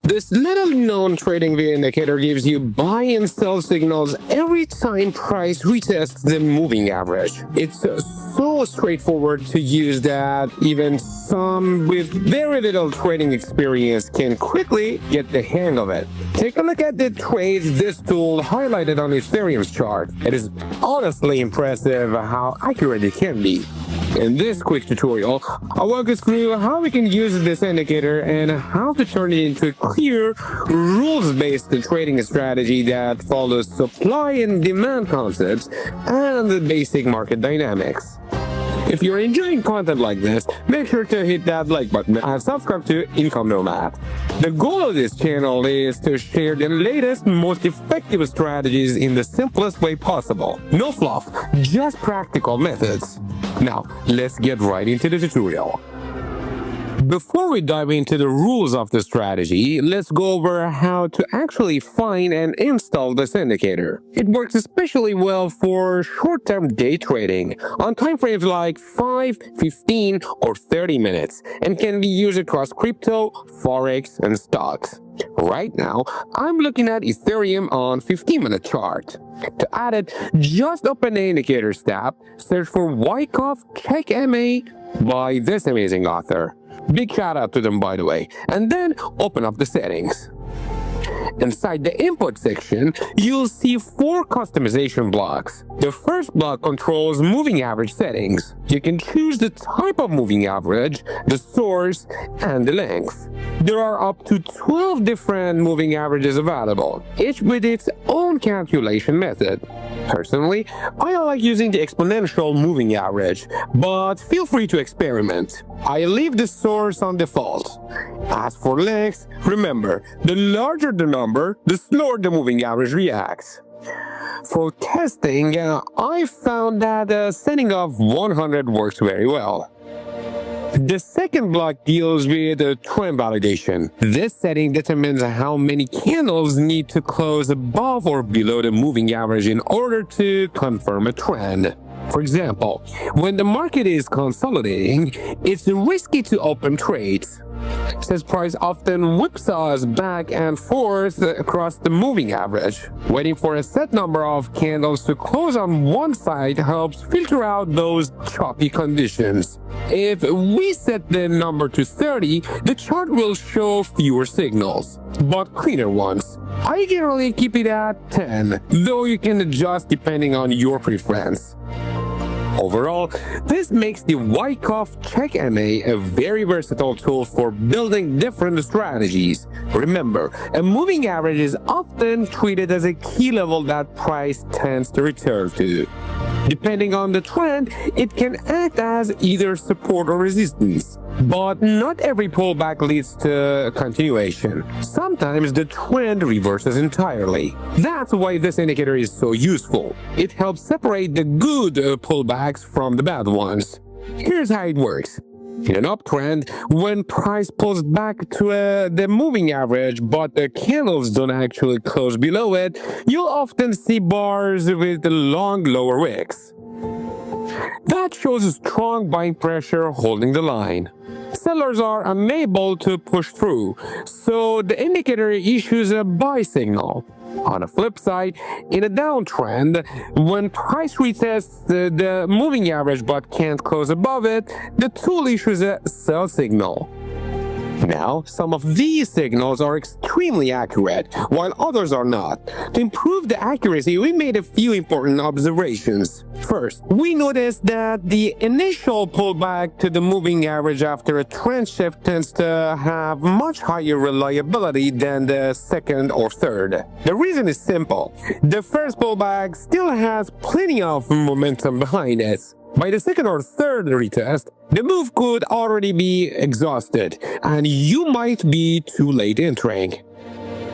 This little-known TradingView indicator gives you buy and sell signals every time price retests the moving average. It's so straightforward to use that even some with very little trading experience can quickly get the hang of it. Take a look at the trades this tool highlighted on Ethereum's chart. It is honestly impressive how accurate it can be. In this quick tutorial, I'll walk us through how we can use this indicator and how to turn it into a clear, rules-based trading strategy that follows supply and demand concepts and the basic market dynamics. If you're enjoying content like this, make sure to hit that like button and subscribe to Income Nomad. The goal of this channel is to share the latest, most effective strategies in the simplest way possible. No fluff, just practical methods. Now, let's get right into the tutorial. Before we dive into the rules of the strategy, let's go over how to actually find and install this indicator. It works especially well for short-term day trading on time frames like 5, 15, or 30 minutes and can be used across crypto, Forex, and stocks. Right now, I'm looking at Ethereum on 15-minute chart. To add it, just open the Indicators tab, search for Wyckoff Check MA by this amazing author. Big shout out to them, by the way. And then open up the settings. Inside the input section, you'll see 4 customization blocks. The first block controls moving average settings. You can choose the type of moving average, the source, and the length. There are up to 12 different moving averages available, each with its own calculation method. Personally, I like using the exponential moving average, but feel free to experiment. I leave the source on default. As for length, remember, the larger the number, the slower the moving average reacts. For testing, I found that a setting of 100 works very well. The second block deals with trend validation. This setting determines how many candles need to close above or below the moving average in order to confirm a trend. For example, when the market is consolidating, it's risky to open trades, since price often whipsaws back and forth across the moving average. Waiting for a set number of candles to close on one side helps filter out those choppy conditions. If we set the number to 30, the chart will show fewer signals, but cleaner ones. I generally keep it at 10, though you can adjust depending on your preference. Overall, this makes the Wyckoff Check MA a very versatile tool for building different strategies. Remember, a moving average is often treated as a key level that price tends to return to. Depending on the trend, it can act as either support or resistance. But not every pullback leads to continuation. Sometimes the trend reverses entirely. That's why this indicator is so useful. It helps separate the good pullbacks from the bad ones. Here's how it works. In an uptrend, when price pulls back to the moving average but the candles don't actually close below it, you'll often see bars with long lower wicks. That shows a strong buying pressure holding the line. Sellers are unable to push through, so the indicator issues a buy signal. On the flip side, in a downtrend, when price retests the moving average but can't close above it, the tool issues a sell signal. Now, some of these signals are extremely accurate, while others are not. To improve the accuracy, we made a few important observations. First, we noticed that the initial pullback to the moving average after a trend shift tends to have much higher reliability than the second or third. The reason is simple. The first pullback still has plenty of momentum behind it. By the second or third retest, the move could already be exhausted, and you might be too late entering.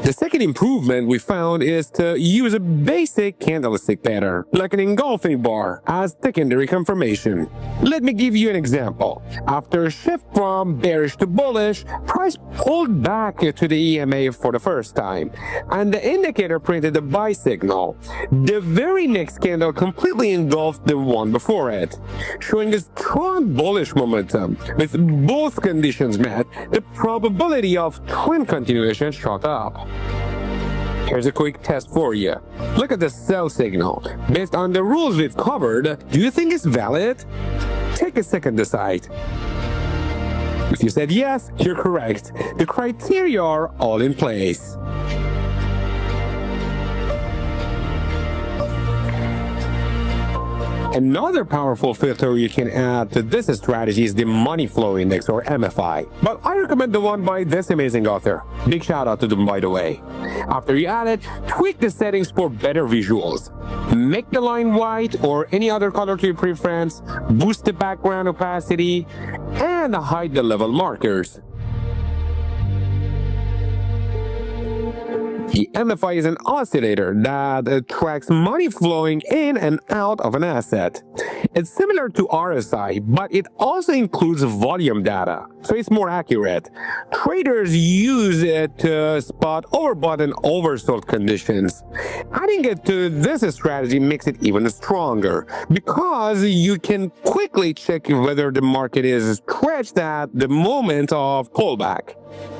The second improvement we found is to use a basic candlestick pattern, like an engulfing bar, as secondary confirmation. Let me give you an example. After a shift from bearish to bullish, price pulled back to the EMA for the first time, and the indicator printed a buy signal. The very next candle completely engulfed the one before it, showing a strong bullish momentum. With both conditions met, the probability of trend continuation shot up. Here's a quick test for you. Look at the sell signal. Based on the rules we've covered, do you think it's valid? Take a second to decide. If you said yes, you're correct. The criteria are all in place. Another powerful filter you can add to this strategy is the money flow index, or MFI. But I recommend the one by this amazing author. Big shout out to them, by the way. After you add it, tweak the settings for better visuals. Make the line white or any other color to your preference, boost the background opacity, and hide the level markers. The MFI is an oscillator that tracks money flowing in and out of an asset. It's similar to RSI, but it also includes volume data, so it's more accurate. Traders use it to spot overbought and oversold conditions. Adding it to this strategy makes it even stronger, because you can quickly check whether the market is stretched at the moment of pullback.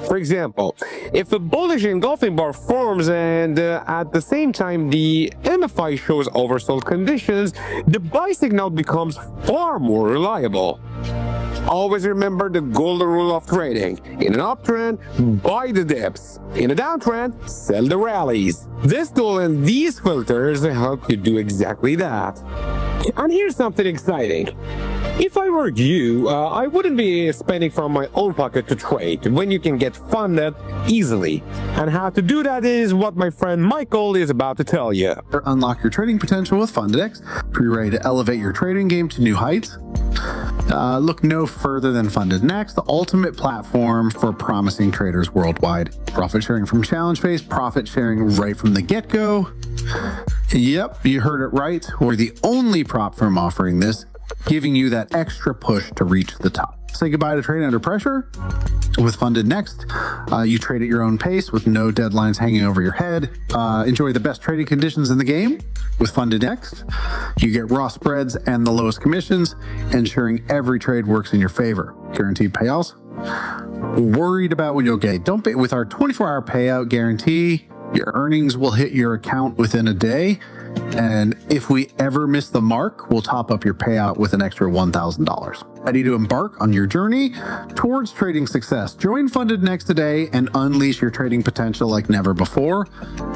For example, if a bullish engulfing bar forms and at the same time the MFI shows oversold conditions, the buy signal becomes far more reliable. Always remember the golden rule of trading. In an uptrend, buy the dips. In a downtrend, sell the rallies. This tool and these filters help you do exactly that. And here's something exciting. If I were you, I wouldn't be spending from my own pocket to trade when you can get funded easily. And how to do that is what my friend Michael is about to tell you. Unlock your trading potential with FundedX. If you're ready to elevate your trading game to new heights, look no further than Funded Next, the ultimate platform for promising traders worldwide. Profit sharing from challenge phase, profit sharing right from the get-go. Yep, you heard it right. We're the only prop firm offering this, giving you that extra push to reach the top. Say goodbye to trading under pressure with Funded Next. You trade at your own pace with no deadlines hanging over your head. Enjoy the best trading conditions in the game with Funded Next. You get raw spreads and the lowest commissions, ensuring every trade works in your favor. Guaranteed payouts. Worried about when you'll get? Don't pay with our 24-hour payout guarantee. Your earnings will hit your account within a day. And if we ever miss the mark, we'll top up your payout with an extra $1,000. Ready to embark on your journey towards trading success? Join Funded Next today and unleash your trading potential like never before.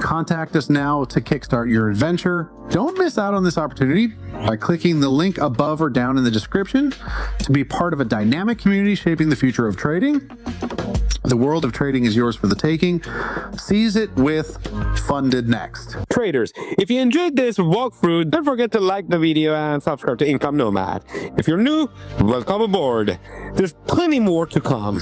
Contact us now to kickstart your adventure. Don't miss out on this opportunity by clicking the link above or down in the description to be part of a dynamic community shaping the future of trading. The world of trading is yours for the taking. Seize it with Funded Next. Traders, if you enjoyed this walkthrough, don't forget to like the video and subscribe to Income Nomad. If you're new, welcome aboard. There's plenty more to come.